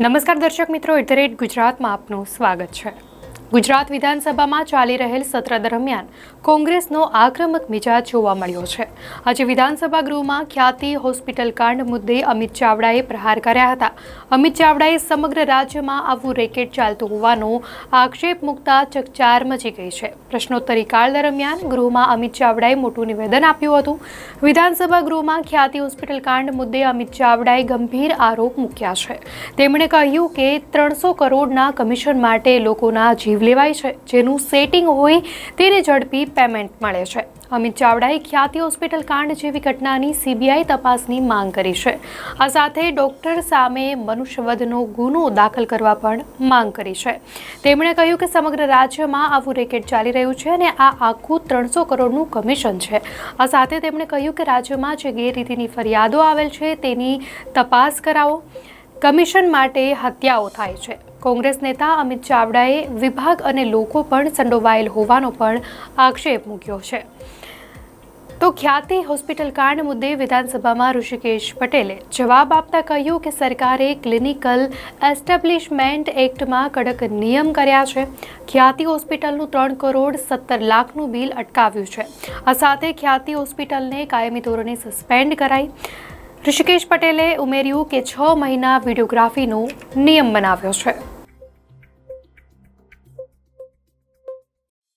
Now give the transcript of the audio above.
નમસ્કાર દર્શક મિત્રો, @ગુજરાતમાં આપનું સ્વાગત છે। ગુજરાત વિધાનસભામાં ચાલી રહેલ સત્ર દરમિયાન કોંગ્રેસનો આક્રમક મિજાજ જોવા મળ્યો છે। આજે વિધાનસભા ગૃહમાં ખ્યાતિ હોસ્પિટલ કાંડ મુદ્દે અમિત ચાવડાએ પ્રહાર કર્યા હતા। અમિત ચાવડાએ સમગ્ર રાજ્યમાં આવું રેકેટ ચાલતું હોવાનો આક્ષેપ મૂકતા ચકચાર મચી ગઈ છે। પ્રશ્નોત્તરી કાળ દરમિયાન ગૃહમાં અમિત ચાવડાએ મોટું નિવેદન આપ્યું હતું। વિધાનસભા ગૃહમાં ખ્યાતિ હોસ્પિટલ કાંડ મુદ્દે અમિત ચાવડાએ ગંભીર આરોપ મૂક્યા છે। તેમણે કહ્યું કે 300 કરોડના કમિશન માટે લોકોના જીવ લેવાય છે, જેનું સેટિંગ હોય તેને ઝડપી પેમેન્ટ મળે છે। અમિત ચાવડાએ ખ્યાતિ હોસ્પિટલ કાંડ જેવી ઘટનાની સીબીઆઈ તપાસની માંગ કરી છે। આ સાથે ડોક્ટર સામે મનુષ્યવધનો ગુનો દાખલ કરવા પણ માંગ કરી છે। તેમણે કહ્યું કે સમગ્ર રાજ્યમાં આવું રેકેટ ચાલી રહ્યું છે અને આ આખું 300 કરોડનું કમિશન છે। આ સાથે તેમણે કહ્યું કે રાજ્યમાં જે ગેરરીતિની ફરિયાદો આવેલ છે તેની તપાસ કરાવો। કમિશન માટે હત્યાઓ થાય છે। કોંગ્રેસ નેતા અમિત ચાવડાએ વિભાગ અને લોકો પણ સંડોવાયેલ હોવાનો પણ આક્ષેપ મૂક્યો છે। તો ખ્યાતિ હોસ્પિટલ કાંડ મુદ્દે વિધાનસભામાં ઋષિકેશ પટેલે જવાબ આપતા કહ્યું કે સરકારે ક્લિનિકલ એસ્ટેબ્લિશમેન્ટ એક્ટમાં કડક નિયમ કર્યા છે। ખ્યાતિ હોસ્પિટલનું 3 કરોડ 17 લાખનું બિલ અટકાવ્યું છે। આ સાથે ખ્યાતિ હોસ્પિટલને કાયમી ધોરણે સસ્પેન્ડ કરાઈ। ઋષિકેશ પટેલે ઉમેર્યું કે 6 મહિના વિડીયોગ્રાફીનો નિયમ બનાવ્યો છે।